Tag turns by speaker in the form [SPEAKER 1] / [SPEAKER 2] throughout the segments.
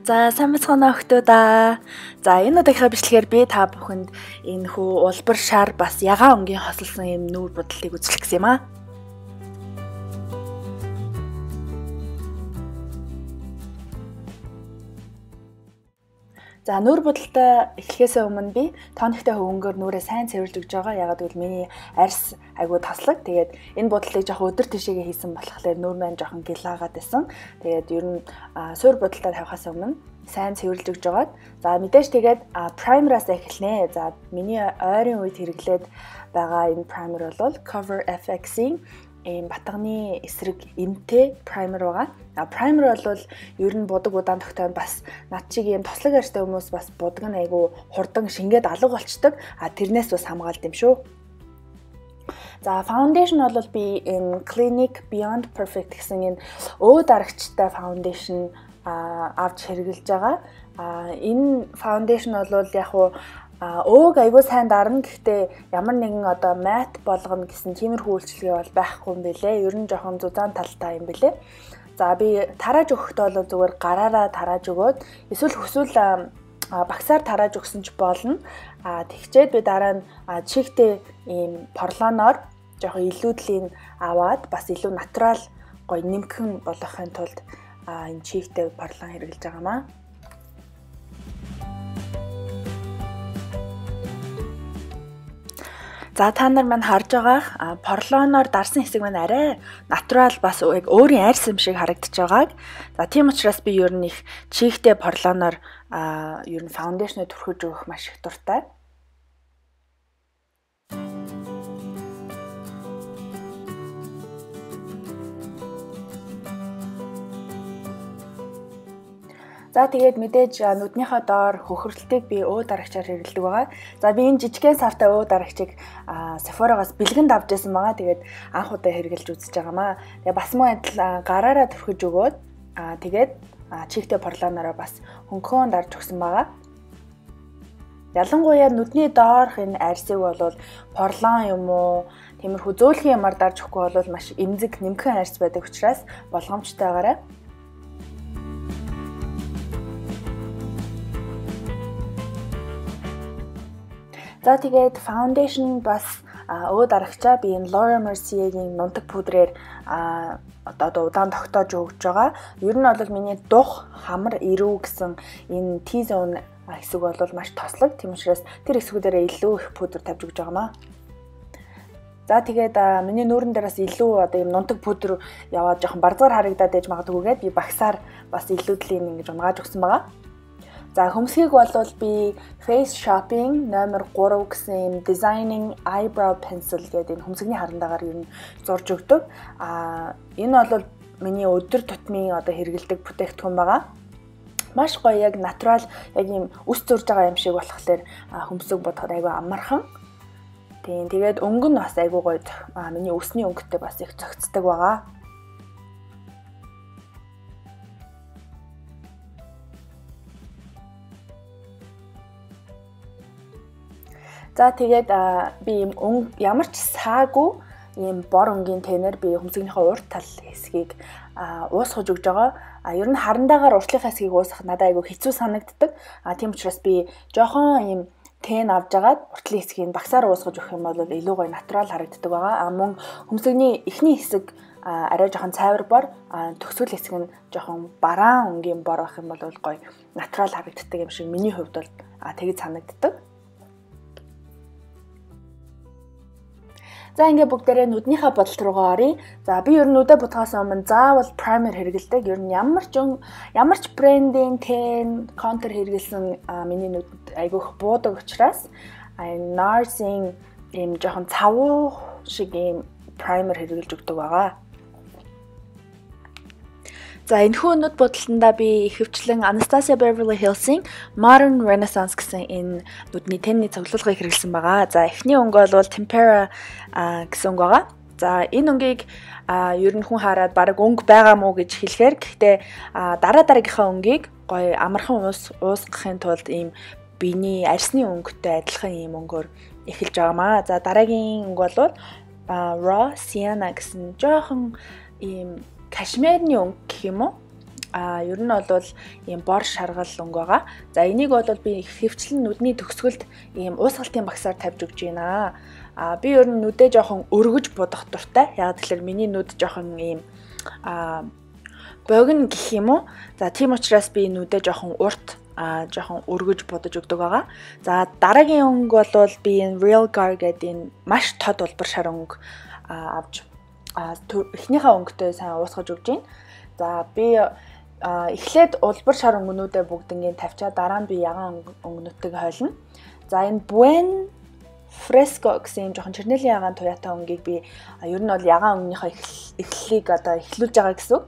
[SPEAKER 1] За сайн бацгаана охтуудаа. За энэ удаагийн бичлэгээр би та бүхэнд энэ хүү улбар шар бас ягаан өнгийн хослсон юм нүүр бодлыг үзүүлэх гэсэн юм аа. За нүүр бодолтой эхлэхээс өмнө би тоонигтой хөвөнгөөр нүрээ сайн цэвэрлж өгж байгаа. Ягаад гэвэл миний арьс айгуу таслаг. Тэгээд энэ бодлыг жоохон өдөр тишээгээ хийсэн болохоор нүр маань жоохон гилаагаад байсан. Тэгээд ер нь суур бодолтой тавихаас өмнө сайн цэвэрлж өгж байгаад. За мэдээж тэгээд праймераас эхэлнэ. За миний ойрын үед хэрэглээд байгаа энэ праймер бол Cover FX-ийн батганы эсрэг эмтэй праймер байгаа. Праймер бол ер нь будаг удаан тогтоон бас над чиг юм тослог арьстай хүмүүс бас будаг нь айгу хурдан шингээд алга болчдөг. Тэрнээс бас хамгаалт юм шүү. За foundation бол би энэ Clinique Beyond Perfect гэсэн энэ өө дарагчтай foundation авч хэрэглэж байгаа. Энэ foundation бол яг уу өөг айгуу сайн дарна. Гэхдээ ямар нэгэн одоо мат болгоно гэсэн тиймэрхүү үйлчлэгээ бол байхгүй юм бэлээ. Ер нь жоохон зузаан талтай юм бэлээ. За би тарааж өгөхдөө бол зүгээр гараараа тарааж өгөөд эсвэл хүсвэл багсаар тарааж өгсөн ч болно. Тэгчээд би дараа нь чихтэй ийм порлоноор жоохон илүүдлийн аваад бас илүү натурал гоё нэмхэн болгохын тулд энэ чихтэй порлон хэрэглэж байгаамаа. За та нар маань харж байгаа порлоноор дарсан хэсэг маань арай натурал бас яг өөрийн арьс юм шиг харагдаж байгааг. За тийм учраас би ер нь их чихтэй порлоноор ер нь фаундейшныг түрхэж өгөх маш их дуртай. За тэгээд мэдээж нүднийхээ доор хөхөрлөлтийг би өө дарагчаар хэрэглэдэг байгаа. За би энэ жижигхэн савтай өө дарагчийг Sephora-гаас бэлгэнд авч байсан байгаа. Тэгээд анх удаа хэрэглэж үзэж байгаамаа. Тэгээ бас мөн адил гараараа түрхэж өгөөд тэгээд чихтэй порлонороо бас хөнгөн дарж өгсөн байгаа. Ялангуяа нүдний доорх энэ арьсыг бол порлон юм уу тиймэрхүү зөөлхөн юмар дарж өгөхгүй бол маш эмзэг нэмхэн арьс байдаг учраас болгоомжтойгаараа. За тэгээд foundation бас өө дарагчаа би энэ Laura Mercier-ийн нунтаг пудрээр одоо удаан тогтоож өгж байгаа. Ер нь бол миний дух, хамар, эрүү гэсэн энэ T-zone хэсэг бол маш тослог. Тийм учраас тэр хэсгүүдээрээ илүү их пудр тавьж өгж байгаамаа. За тэгээд миний нүүрэн дээрээс илүү одоо юм нунтаг пудр яваад жоохон барзгаар харагдаад байж магадгүйгээд би багсаар бас илүүдлийн ингэж унгааж өгсөн байгаа. За хөмсгийг бол би Face Shopping номер 3 гэсэн юм Designing Eyebrow Pencil гэдэг энэ хөмсгний харандагаар ер нь зурж өгдөг. Энэ бол миний өдөр тутмын одоо хэрэгэлдэг бүтээгдэхүүн байгаа. Маш гоё яг натурал яг юм үс зурж байгаа юм шиг болохоор хөмсөг бодоход айгүй амархан. Тэгээд өнгө нь бас айгүй гоё. Миний өсний өнгөтэй бас их цогцдог байгаа. За тэгээд би ямар ч саагүй ийм бор өнгийн тэнээр би хөмсгийнхээ урд тал хэсгийг уусгаж өгж байгаа. Ер нь харандаагаар уртлынхаа хэсгийг уусгах надад айгүй хэцүү санагддаг. Тийм учраас би жоохон ийм тэн авж агаад уртлын хэсгийг багсаар уусгаж өгөх юм бол илүү гоё натурал харагддаг байгаа. Мөн хөмсгний эхний хэсэг арай жоохон цайвар бор, төгсгөл хэсэг нь жоохон бараан өнгийн бор байх юм бол гоё натурал харагддаг юм шиг миний хувьд бол тэгж санагддаг. За ингээ бүгдээрээ нүднийхээ бодолт руугаа оръё. За би ер нь нүдэ бутгаас өмнө заавал праймер хэрэгэлдэг. Ер нь ямар ч брендийн тэн, контур хэрэгэлсэн миний нүдэнд айгүйх буудаг учраас NARS-ийн ийм жоохон цавуу шиг ийм праймер хэрэгэлж өгдөг байгаа. За энэхүү нүд бодолтондоо би ихэвчлэн Anastasia Beverly Hills-ийн Modern Renaissance гэсэн энэ нүдний тэнний цуглуулгыг хэрэглэсэн байгаа. За эхний өнгө бол Tempera гэсэн өнгө байгаа. За энэ өнгийг ер нь хүн хараад баг өнгө байгаа мó гэж хэлэхээр гэхдээ дараагийнхаа өнгийг гоё амархан уусгахын тулд ийм биений арьсны өнгөтэй адилхан ийм өнгөөр эхэлж байгаамаа. За дараагийн өнгө бол Raw Sienna гэсэн жоохон ийм кашмирны өнгө гэх юм уу? Ер нь бол ийм бор шаргал өнгө байгаа. За энийг бол би хэвчлэн нүдний төгсгөлд ийм уусгалтын багсаар тавьж өгч байна. Би ер нь нүдээ жоохон өргөж будах дуртай. Яг тэгэхээр миний нүд жоохон ийм богино гэх юм уу. За тийм учраас би нүдээ жоохон урт жоохон өргөж будаж өгдөг байгаа. За дараагийн өнгө бол би энэ Real Gar гэдэг энэ маш тод улбар шар өнгө авч эхнийхээ өнгөтэй сайн уусгаж өгч байна. За би эхлээд улбар шар өнгөнүүдээ бүгднийг тавьчаа дараа нь би ягаан өнгөнүүдтэйг хойлно. За энэ Buen Fresco гэсэн жоохон чернэлийн ягаан туяатай өнгийг би ер нь бол ягаан өнгөнийхөө эхлэлийг одоо эхлүүлж байгаа гэсэн.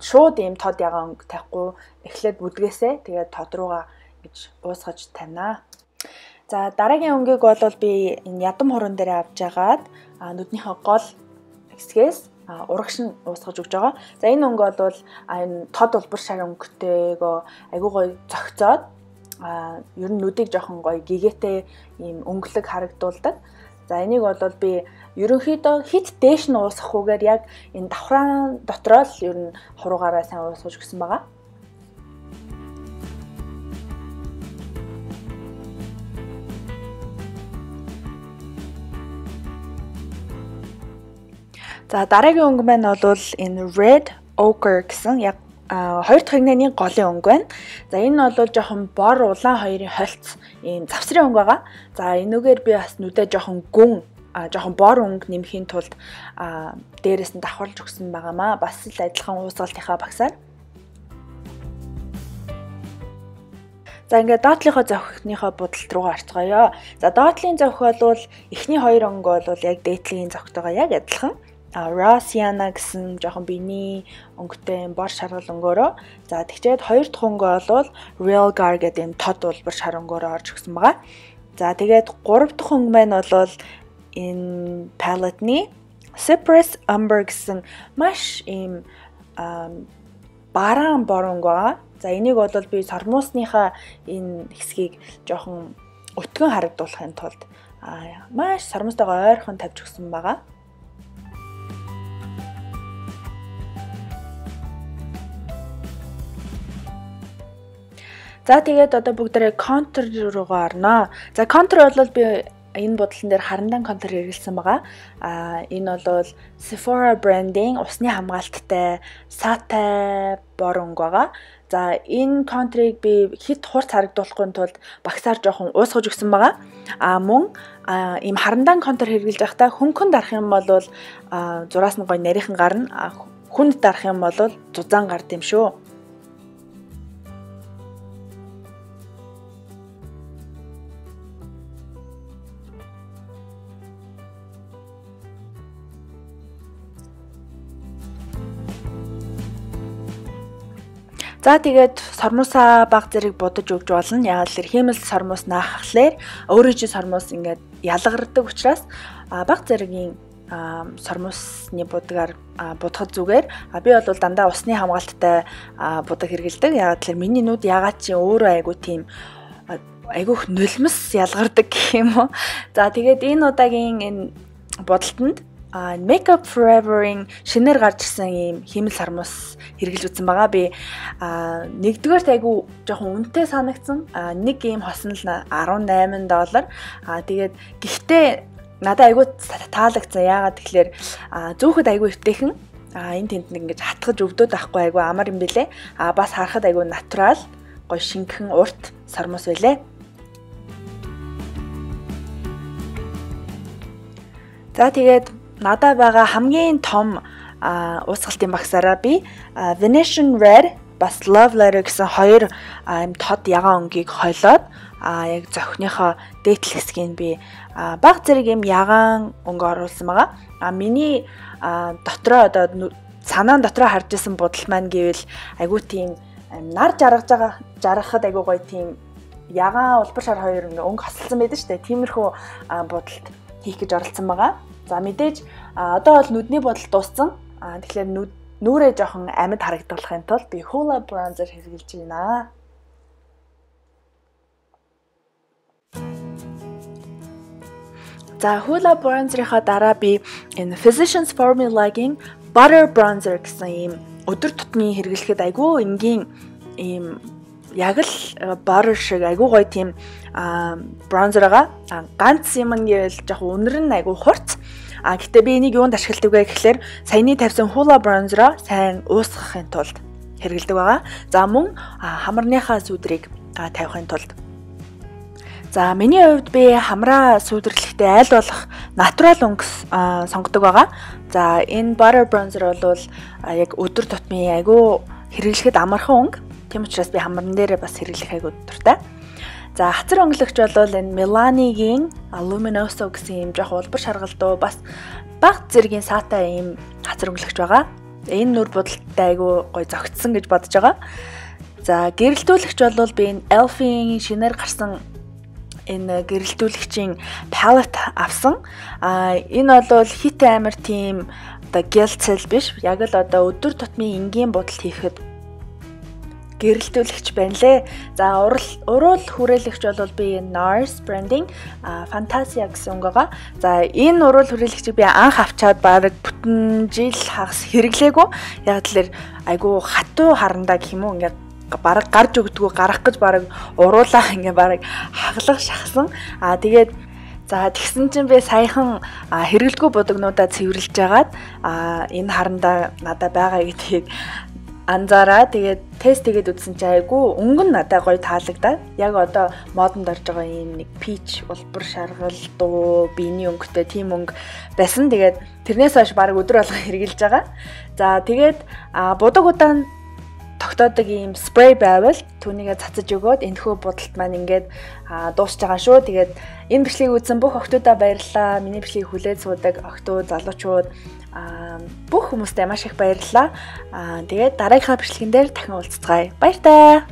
[SPEAKER 1] Шууд ийм тод ягаан өнгө тавихгүй эхлээд бүдгээсээ тэгээд тод руугаа гэж уусгаж тавина. За дараагийн өнгийг бол би энэ ядам хуран дээр авч агаад нүднийхээ гол хэсгээс урагш нь уусгаж өгч байгаа. За энэ өнгө бол энэ тод улбар шар өнгөтэйгөө айгуу гоё зөгцөөд ер нь нүдийг жоохон гоё гэгээтэй ийм өнгөлөг харагдуулдаг. За энийг бол би ерөнхийдөө хит дээш нь уусгахгүйгээр яг энэ давхраан дотроо л ер нь хуруугаараа сайн уусгаж өгсөн байгаа. За дараагийн өнгө маань бол энэ Red Ochre гэсэн яг хоёр дахь хигнэний голын өнгө байна. За энэ бол жоохон бор улаан хоёрын холц ийм завсрын өнгө байгаа. За энүүгээр би бас нүдээ жоохон гүн жоохон бор өнгө нэмхийн тулд дээрээс нь давхарлаж өгсөн байгаамаа. Бас л адилхан уусгалтынхаа багсаар. За ингээд доотлынхоо зохихныхоо будалд руугаа орцгоё. За доотлын зохих бол эхний хоёр өнгө бол яг дээдлийн зохихтойгоо яг адилхан. Rossiana гэсэн жоохон биений өнгөтэй бор шаргал өнгөөрөө. За тэгчээд хоёр дахь өнгө бол Real Gar гэдэг юм тод улбар шар өнгөөрөө орж өгсөн байгаа. За тэгээд гурав дахь өнгө маань бол энэ palette-ний Cypress Umber гэсэн маш ийм бараан бор өнгө байгаа. За энийг бол би сормуусныхаа энэ хэсгийг жоохон өтгөн харагдуулахын тулд маш сормуустайгаа ойрхон тавьж өгсөн байгаа. За тэгээд одоо бүгдээрээ контур руугаа орноо. За контур бол би энэ бодлон дээр харандан контур хэрэглэсэн байгаа. Энэ бол Sephora branding усны хамгаалттай саатай бор өнгө байгаа. За энэ контурыг би хит хурц харагдуулахын тулд багсаар жоохон уусгаж өгсөн байгаа. Мөн ийм харандан контур хэрэглэж байхдаа хөнгөн дарах юм бол зураас нь гоё нарийнхан гарна. Хүнд дарах юм бол зузаан гард юм шүү. За тэгээд сормуусаа баг зэрэг будаж өгж болно. Яагаад гэвэл хиймэл сормуус наахлаар өөрөө чи сормуус ингээд ялгардаг учраас баг зэргийн сормуусны будгаар будахад зүгээр. Би бол дандаа усны хамгаалттай будаг хэрэгэлдэг. Яагаад гэвэл миний нүд ягаад чи өөрөө айгу тийм айгүйх нулимс ялгардаг гэх юм уу. За тэгээд энэ удаагийн энэ бодолтонд Makeup Forever-ийн шинээр гарч ирсэн ийм хиймэл сормуус хэрэглэж үзсэн байгаа. Би нэгдүгээрт айгу жоохон үнэтэй санагдсан. Нэг ийм хосон л $18. Тэгээд гэхдээ надад айгу таалагдсан. Яагаад тэгэхээр зүүхэд айгу өвтэйхэн энэ тэнд нэг ингэж хатгаж өвдөд байхгүй айгу амар юм бэлээ. Бас харахад айгу натурал, гоё шингхэн урт сормуус байлээ. За тэгээд надад байгаа хамгийн том уусгалтын багсаараа би Venetian Red бас Love Letter гэсэн хоёр юм тод ягаан өнгийг хойлоод яг зохиныхоо дээдл хэсгийг би баг зэрэг юм ягаан өнгө оруулсан байгаа. Миний дотроо одоо санаан дотроо харж исэн будал маань гэвэл айгуу тийм нар жаргахад айгуу гоё тийм ягаан улбар шар хоёр өнгө хосолсон байдаг шүү дээ. Тиймэрхүү будалд хийх гэж оролцсон байгаа. За мэдээж одоо бол нүдний бодол дууссан. Тэгэхээр нүрээ жоохон амьд харагдуулахын тулд би Hoola bronzer хэрэглэж байна. За Hoola bronzer-ийнхаа дараа би энэ Physicians Formula-гийн Butter bronzer гэсэн ийм өдөр тутмын хэрэглэхэд айгүй энгийн ийм яг л butter шиг айгүй гоё тийм bronzer байгаа. Ганц юм ингээл жоохон өнөр нь айгүй хурц. Гэтээ би энийг юунд ашигладаг вэ гэхэлэр саяны тавьсан Hoola bronzer-аа сайн уусгахын тулд хэрэглэдэг байгаа. За мөн хамарныхаа сүдрийг тавихын тулд. За миний хувьд би хамраа сүдэрлэхдээ аль болох натурал өнгөс сонгодог байгаа. За энэ butter bronzer бол яг өдөр тутмын айгүй хэрэглэхэд амархан өнгө. Тийм учраас би хамран дээрээ бас хэрэглэх айгүй дуртай. За хацар өнгөлөгч бол энэ Milani-гийн Luminoso гэсэн юм жоох улбар шаргалдуу бас бага зэргийн саатай ийм хацар өнгөлөгч байгаа. Энэ нүр будалтай айгүй гоё зөгцсөн гэж бодож байгаа. За гэрэлтүүлэгч бол би энэ Elf-ийн шинээр гарсан энэ гэрэлтүүлэгчийн palette авсан. Энэ бол хит амар тийм одоо gel cell биш. Яг л одоо өдөр тутмын энгийн будал хийхэд гэрэлтүүлэгч байна лээ. За уруул хүрээлэгч бол би NARS branding Fantasia гэсэн өнгө байгаа. За энэ уруул хүрээлэгчийг би анх авчаад баг бүтэн жил хагас хэрэглээгүй. Яг тэлэр айгу хатуу харандаа гэх юм уу ингээд бараг гарч өгдөггүй гарах гэж бараг уруулаа ингээд бараг хаглах шахсан. Тэгээд за тэгсэн чинь би саяхан хэрэглэгүй будагнуудаа цэвэрлж агаад энэ харандаа надад байгаа гэдгийг анзаараа тэгээд тест хийгээд үзсэн чинь айгүй өнгө нь надад гоё таалагдаад яг одоо модонд орж байгаа юм нэг peach улбар шаргалдуу биений өнгөтэй тийм өнгө байсан. Тэгээд тэрнээс хойш баг өдөр болго хэрглэж байгаа. За тэгээд будаг удаан тогтоодог ийм спрей байвал түүнийгээ цацаж өгөөд энэхүү будалт маань ингээд дуусч байгаа шүү. Тэгээд энэ бичлэгийг үзсэн бүх охтуудаа баярлалаа. Миний бичлэгийг хүлээж суудаг охтууд, залуучууд бүх хүмүүстээ маш их баярлалаа. Тэгээд дараагийнхаа бичлэгэн дээр дахин уулзцгаая. Баяр таа.